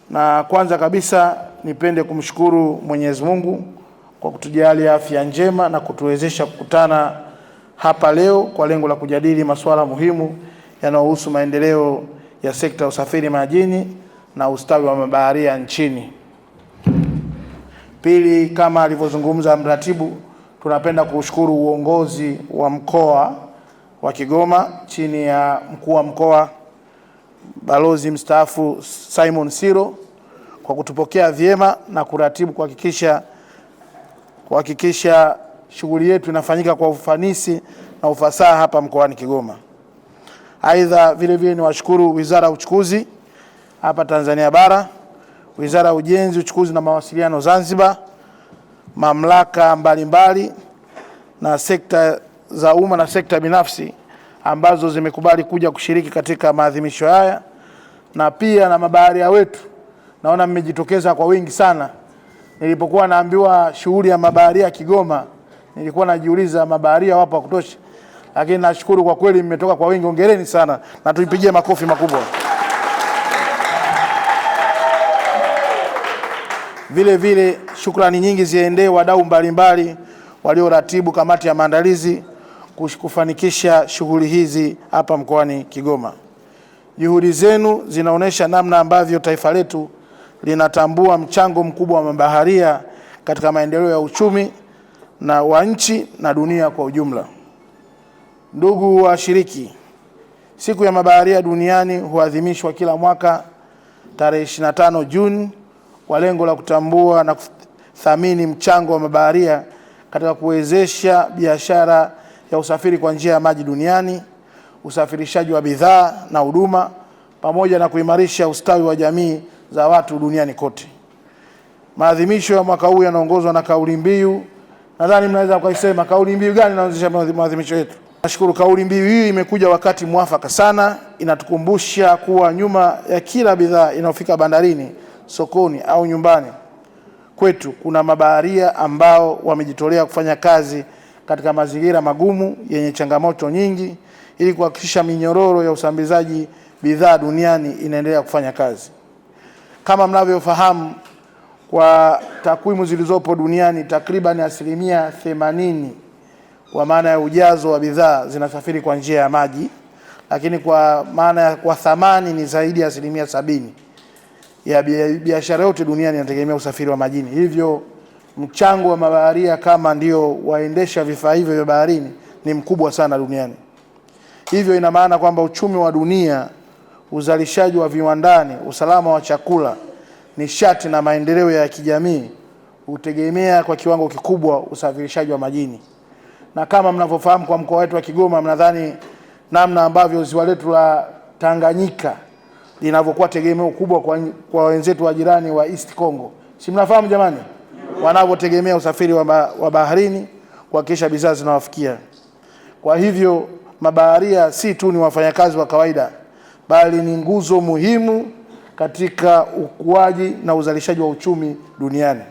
Na kwanza kabisa nipende kumshukuru Mwenyezi Mungu kwa kutujalia afya njema na kutuwezesha kukutana hapa leo kwa lengo la kujadili masuala muhimu yanayohusu maendeleo ya sekta ya usafiri majini na ustawi wa mabaharia nchini. Pili, kama alivyozungumza mratibu, tunapenda kushukuru uongozi wa mkoa wa Kigoma chini ya mkuu wa mkoa Balozi mstaafu Simon Siro kwa kutupokea vyema na kuratibu kuhakikisha shughuli yetu inafanyika kwa ufanisi na ufasaha hapa mkoani Kigoma. Aidha, vile vile niwashukuru Wizara ya Uchukuzi hapa Tanzania Bara, Wizara ya Ujenzi, Uchukuzi na Mawasiliano Zanzibar, mamlaka mbalimbali na sekta za umma na sekta binafsi ambazo zimekubali kuja kushiriki katika maadhimisho haya, na pia na mabaharia wetu. Naona mmejitokeza kwa wingi sana. Nilipokuwa naambiwa shughuli ya mabaharia Kigoma, nilikuwa najiuliza mabaharia wapo wa kutosha, lakini nashukuru kwa kweli mmetoka kwa wingi. Hongereni sana na tuipigie makofi makubwa. Vile vile shukrani nyingi ziendee wadau mbalimbali walioratibu kamati ya maandalizi kufanikisha shughuli hizi hapa mkoani Kigoma. Juhudi zenu zinaonesha namna ambavyo taifa letu linatambua mchango mkubwa wa mabaharia katika maendeleo ya uchumi na wa nchi na dunia kwa ujumla. Ndugu washiriki, siku ya mabaharia duniani huadhimishwa kila mwaka tarehe 25 Juni kwa lengo la kutambua na kuthamini mchango wa mabaharia katika kuwezesha biashara ya usafiri kwa njia ya maji duniani, usafirishaji wa bidhaa na huduma, pamoja na kuimarisha ustawi wa jamii za watu duniani kote. Maadhimisho ya mwaka huu yanaongozwa na kauli mbiu. Nadhani mnaweza kuisema kauli mbiu gani inaanzisha maadhimisho yetu? Nashukuru, kauli mbiu hii imekuja wakati mwafaka sana. Inatukumbusha kuwa nyuma ya kila bidhaa inayofika bandarini, sokoni au nyumbani kwetu kuna mabaharia ambao wamejitolea kufanya kazi katika mazingira magumu yenye changamoto nyingi ili kuhakikisha minyororo ya usambazaji bidhaa duniani inaendelea kufanya kazi. Kama mnavyofahamu, kwa takwimu zilizopo duniani, takriban 80% kwa maana ya ujazo wa bidhaa zinasafiri kwa njia ya maji, lakini kwa maana ya kwa thamani ni zaidi ya 70% ya biashara yote duniani inategemea usafiri wa majini. Hivyo mchango wa mabaharia kama ndio waendesha vifaa hivyo vya baharini ni mkubwa sana duniani. Hivyo ina maana kwamba uchumi wa dunia, uzalishaji wa viwandani, usalama wa chakula, nishati na maendeleo ya kijamii hutegemea kwa kiwango kikubwa usafirishaji wa majini. Na kama mnavyofahamu, kwa mkoa wetu wa Kigoma, mnadhani namna ambavyo ziwa letu la Tanganyika linavyokuwa tegemeo kubwa kwa wenzetu wa jirani wa East Congo. Si mnafahamu jamani? Wanavyotegemea usafiri wa baharini kuhakikisha bidhaa zinawafikia. Kwa hivyo mabaharia si tu ni wafanyakazi wa kawaida, bali ni nguzo muhimu katika ukuaji na uzalishaji wa uchumi duniani.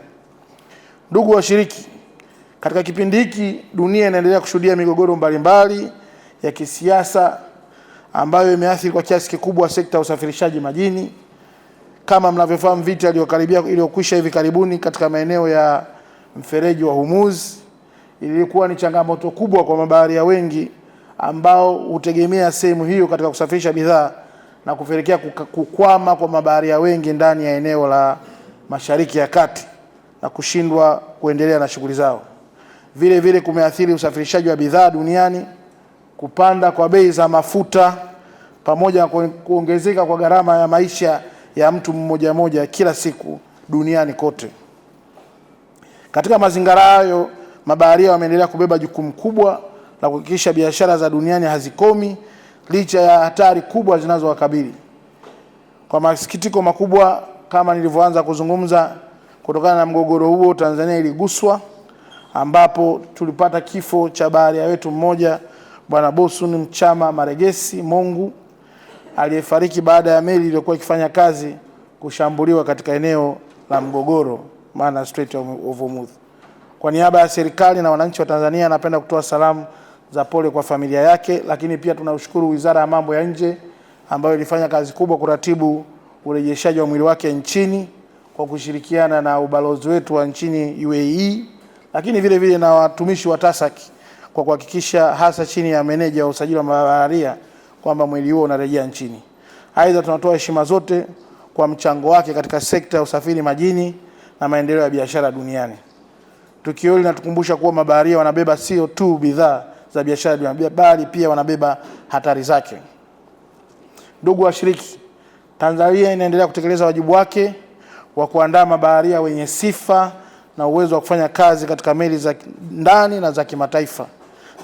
Ndugu washiriki, katika kipindi hiki dunia inaendelea kushuhudia migogoro mbalimbali ya kisiasa ambayo imeathiri kwa kiasi kikubwa sekta ya usafirishaji majini. Kama mnavyofahamu, vita iliyokwisha hivi karibuni katika maeneo ya mfereji wa Hormuz ilikuwa ni changamoto kubwa kwa mabaharia wengi ambao hutegemea sehemu hiyo katika kusafirisha bidhaa na kupelekea kukwama kwa mabaharia wengi ndani ya eneo la Mashariki ya Kati na kushindwa kuendelea na shughuli zao. Vile vile kumeathiri usafirishaji wa bidhaa duniani, kupanda kwa bei za mafuta pamoja na kuongezeka kwa gharama ya maisha ya mtu mmoja mmoja kila siku duniani kote. Katika mazingira hayo, mabaharia wameendelea kubeba jukumu kubwa la kuhakikisha biashara za duniani hazikomi licha ya hatari kubwa zinazowakabili. Kwa masikitiko makubwa, kama nilivyoanza kuzungumza, kutokana na mgogoro huo Tanzania iliguswa, ambapo tulipata kifo cha baharia wetu mmoja, Bwana Bosuni Mchama Maregesi Mongu, aliyefariki baada ya meli iliyokuwa ikifanya kazi kushambuliwa katika eneo la mgogoro, maana Strait of Hormuz. Kwa niaba ya serikali na wananchi wa Tanzania, napenda kutoa salamu za pole kwa familia yake, lakini pia tunashukuru Wizara ya Mambo ya Nje ambayo ilifanya kazi kubwa kuratibu urejeshaji wa mwili wake nchini kwa kushirikiana na ubalozi wetu wa nchini UAE, lakini vile vile na watumishi wa TASAC kwa kuhakikisha hasa chini ya meneja wa usajili wa mabaharia kwamba mwili huo unarejea nchini. Aidha, tunatoa heshima zote kwa mchango wake katika sekta ya usafiri majini na maendeleo ya biashara duniani. Tukio hili linatukumbusha kuwa mabaharia wanabeba sio tu bidhaa za biashara duniani, bali pia wanabeba hatari zake. Ndugu washiriki, Tanzania inaendelea kutekeleza wajibu wake wa kuandaa mabaharia wenye sifa na uwezo wa kufanya kazi katika meli za ndani na za kimataifa.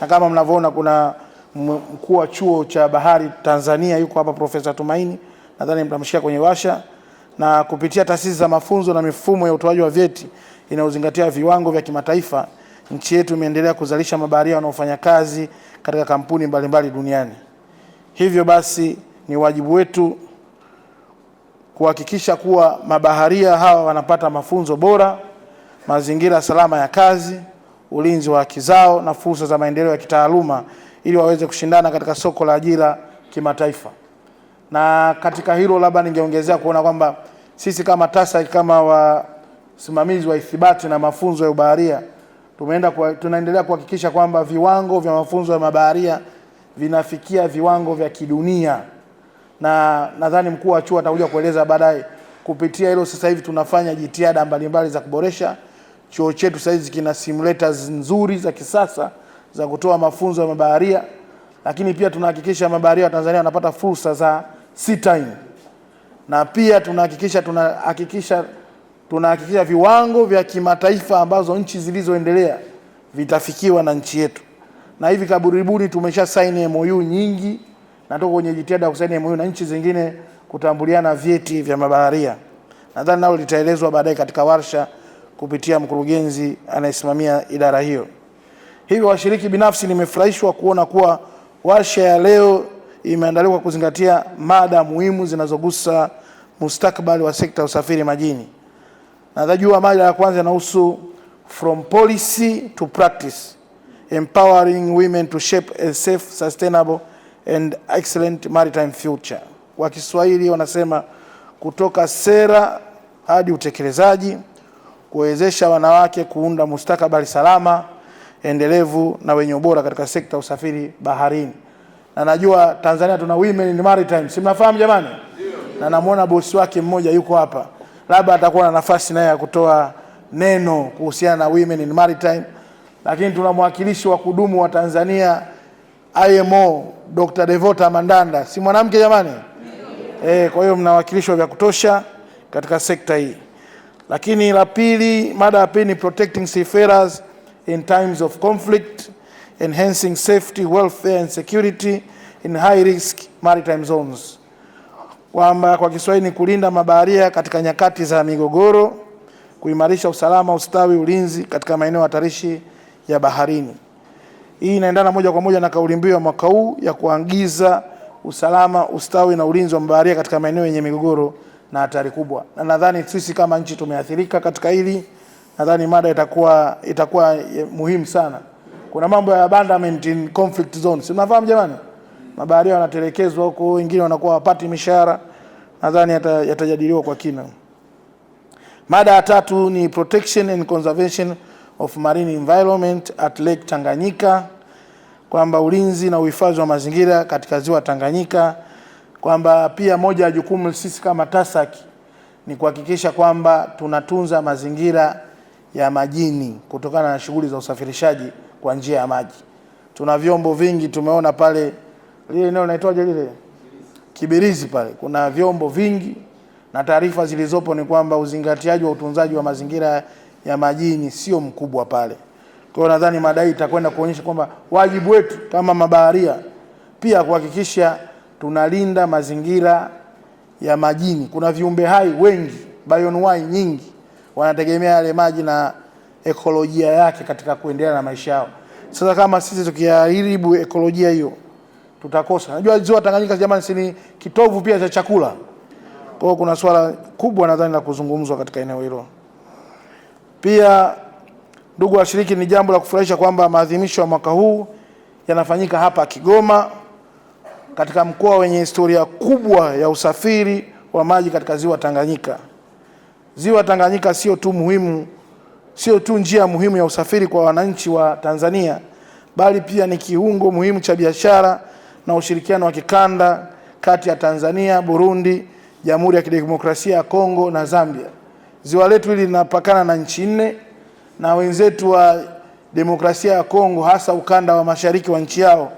Na kama mnavyoona, kuna mkuu wa chuo cha bahari Tanzania yuko hapa, Profesa Tumaini, nadhani mtamshika kwenye washa. Na kupitia taasisi za mafunzo na mifumo ya utoaji wa vyeti inayozingatia viwango vya kimataifa, nchi yetu imeendelea kuzalisha mabaharia wanaofanya kazi katika kampuni mbalimbali duniani. Hivyo basi ni wajibu wetu kuhakikisha kuwa mabaharia hawa wanapata mafunzo bora, mazingira salama ya kazi, ulinzi wa haki zao na fursa za maendeleo ya kitaaluma ili waweze kushindana katika soko la ajira kimataifa. Na katika hilo labda ningeongezea kuona kwamba sisi kama TASAC, kama wasimamizi wa ithibati na mafunzo ya ubaharia, tunaendelea kuhakikisha kwamba viwango vya mafunzo ya mabaharia vinafikia viwango vya kidunia. Na nadhani mkuu wa chuo atakuja kueleza baadaye. Kupitia hilo sasa hivi tunafanya jitihada mbalimbali za kuboresha. Chuo chetu sasa hivi kina simulators nzuri za kisasa za kutoa mafunzo ya mabaharia, lakini pia tunahakikisha mabaharia wa Tanzania wanapata fursa za sea time. Na pia tunahakikisha viwango vya kimataifa ambazo nchi zilizoendelea vitafikiwa na nchi yetu. Na hivi karibuni tumesha sign MOU nyingi na tuko kwenye jitihada ya kusaini MOU na nchi zingine kutambuliana vyeti vya mabaharia. Nadhani nao litaelezwa baadaye katika warsha kupitia mkurugenzi anayesimamia idara hiyo. Hivyo washiriki, binafsi nimefurahishwa kuona kuwa warsha ya leo imeandaliwa kuzingatia mada muhimu zinazogusa mustakabali wa sekta ya usafiri majini. Najua mada ya kwanza inahusu from policy to practice, empowering women to shape a safe, sustainable and excellent maritime future. Kwa Kiswahili wanasema kutoka sera hadi utekelezaji, kuwezesha wanawake kuunda mustakabali salama, endelevu na wenye ubora katika sekta usafiri baharini. Na najua Tanzania tuna women in maritime. Si mnafahamu jamani? Na namuona bosi wake mmoja yuko hapa. Labda atakuwa na nafasi naye ya kutoa neno kuhusiana na women in maritime. Lakini tuna mwakilishi wa kudumu wa Tanzania IMO Dr. Devota Mandanda. Si mwanamke jamani? Kwa hiyo mnawakilishwa vya kutosha katika sekta hii. Lakini la pili, mada ya pili ni protecting seafarers in times of conflict, enhancing safety, welfare and security in high risk maritime zones. Kwa Kiswahili ni kulinda mabaharia katika nyakati za migogoro, kuimarisha usalama, ustawi, ulinzi katika maeneo hatarishi ya baharini. Hii inaendana moja kwa moja na kauli mbiu ya mwaka huu ya kuagiza usalama, ustawi na ulinzi wa mabaharia katika maeneo yenye migogoro na hatari kubwa. Na nadhani sisi kama nchi tumeathirika katika hili. Nadhani mada itakuwa muhimu sana. Kuna mambo ya abandonment in conflict zones. Mnafahamu jamani? Mabaharia wanatelekezwa huko, wengine wanakuwa hawapati mishahara. Nadhani yatajadiliwa kwa kina. Mada ya tatu ni protection and conservation of marine environment at Lake Tanganyika, kwamba ulinzi na uhifadhi wa mazingira katika ziwa Tanganyika, kwamba pia moja ya jukumu sisi kama TASAC ni kuhakikisha kwamba tunatunza mazingira ya majini kutokana na shughuli za usafirishaji kwa njia ya maji. Tuna vyombo vingi, tumeona pale lile eneo linaitwaje lile? Kibirizi pale. Kuna vyombo vingi na taarifa zilizopo ni kwamba uzingatiaji wa utunzaji wa mazingira ya majini sio mkubwa pale. Kwa hiyo nadhani madai itakwenda kuonyesha kwamba wajibu wetu kama mabaharia pia kuhakikisha tunalinda mazingira ya majini. Kuna viumbe hai wengi, bioanuwai nyingi, wanategemea yale maji na ekolojia yake katika kuendelea na maisha yao. Sasa kama sisi tukiharibu ekolojia hiyo, tutakosa. Najua ziwa Tanganyika jamani, si ni kitovu pia cha chakula. Kwa hiyo kuna swala kubwa nadhani la kuzungumzwa katika eneo hilo. Pia ndugu washiriki, ni jambo la kufurahisha kwamba maadhimisho ya mwaka huu yanafanyika hapa Kigoma, katika mkoa wenye historia kubwa ya usafiri wa maji katika ziwa Tanganyika. Ziwa Tanganyika sio tu njia muhimu ya usafiri kwa wananchi wa Tanzania, bali pia ni kiungo muhimu cha biashara na ushirikiano wa kikanda kati ya Tanzania, Burundi, Jamhuri ya Kidemokrasia ya Kongo na Zambia. Ziwa letu hili linapakana na nchi 4 na wenzetu wa Demokrasia ya Kongo, hasa ukanda wa mashariki wa nchi yao,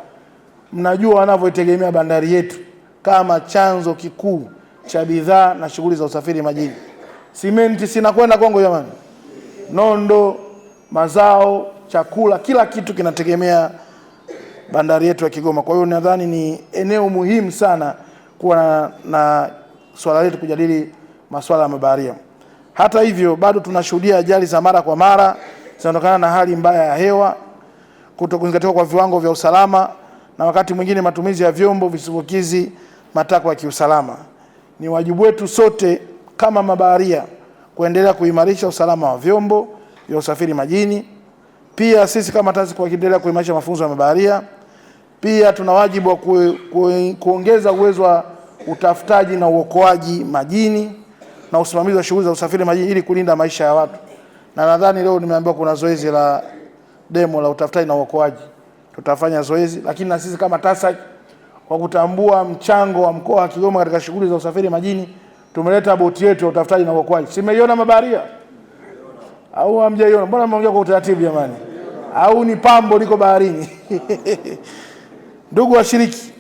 mnajua wanavyotegemea bandari yetu kama chanzo kikuu cha bidhaa na shughuli za usafiri majini. Simenti sinakwenda Kongo jamani. Nondo, mazao, chakula, kila kitu kinategemea bandari yetu ya Kigoma. Kwa hiyo nadhani ni eneo muhimu sana kuwa na swala letu kujadili masuala ya mabaharia. Hata hivyo bado tunashuhudia ajali za mara kwa mara zinatokana na hali mbaya ya hewa, kutokuzingatiwa kwa viwango vya usalama na wakati mwingine matumizi ya vyombo visivyokizi matakwa ya kiusalama. Ni wajibu wetu sote kama mabaharia kuendelea kuimarisha usalama wa vyombo vya usafiri majini. Pia sisi kama taasisi kuendelea kuimarisha mafunzo ya mabaharia. Pia tuna wajibu wa kuongeza uwezo wa utafutaji na uokoaji majini na usimamizi wa shughuli za usafiri majini ili kulinda maisha ya watu. Na nadhani leo nimeambiwa kuna zoezi la demo la utafutaji na uokoaji. Tutafanya zoezi, lakini na sisi kama taasisi kwa kutambua mchango wa mkoa wa Kigoma katika shughuli za usafiri majini, tumeleta boti yetu ya utafutaji na uokoaji. Simeiona mabaharia? Au hamjaiona? Mbona mnaongea kwa utaratibu jamani? Au ni pambo liko baharini? Ndugu washiriki,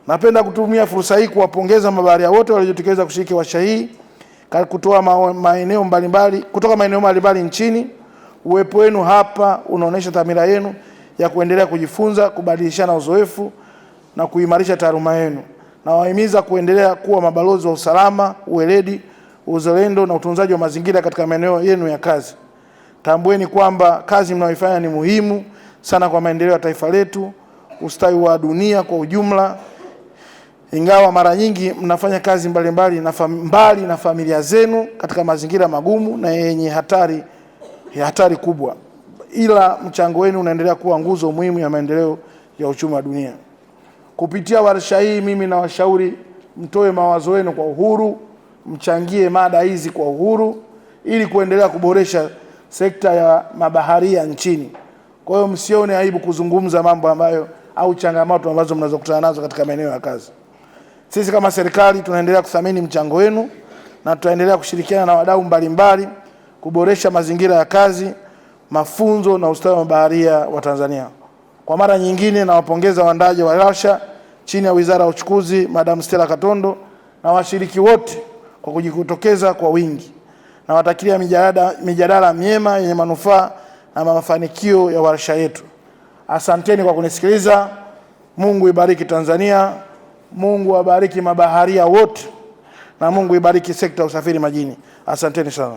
napenda kutumia fursa hii kuwapongeza mabaharia wote waliojitokeza kushiriki warsha hii kutoka maeneo mbalimbali nchini. Uwepo wenu hapa unaonyesha dhamira yenu ya kuendelea kujifunza, kubadilishana uzoefu na kuimarisha taaluma yenu. Na wahimiza kuendelea kuwa mabalozi wa usalama, uweledi, uzalendo na utunzaji wa mazingira katika maeneo yenu ya kazi. Tambueni kwamba kazi mnayoifanya ni muhimu sana kwa maendeleo ya taifa letu, ustawi wa dunia kwa ujumla. Ingawa mara nyingi mnafanya kazi mbali na familia zenu katika mazingira magumu na yenye hatari kubwa, ila mchango wenu unaendelea kuwa nguzo muhimu ya maendeleo ya uchumi wa dunia. Kupitia warsha hii mimi nawashauri mtoe mawazo yenu kwa uhuru, mchangie mada hizi kwa uhuru ili kuendelea kuboresha sekta ya mabaharia nchini. Kwa hiyo msione aibu kuzungumza mambo ambayo au changamoto ambazo mnazokutana nazo katika maeneo ya kazi. Sisi kama serikali tunaendelea kuthamini mchango wenu na tutaendelea kushirikiana na wadau mbalimbali kuboresha mazingira ya kazi, mafunzo na ustawi wa mabaharia wa Tanzania. Kwa mara nyingine nawapongeza waandaaji wa warsha chini ya Wizara ya Uchukuzi, Madam Stella Katondo na washiriki wote kwa kujitokeza kwa wingi. Na watakilia mijadala myema yenye manufaa na mafanikio ya warsha yetu. Asanteni kwa kunisikiliza. Mungu ibariki Tanzania. Mungu abariki mabaharia wote na Mungu ibariki sekta ya usafiri majini. Asanteni sana.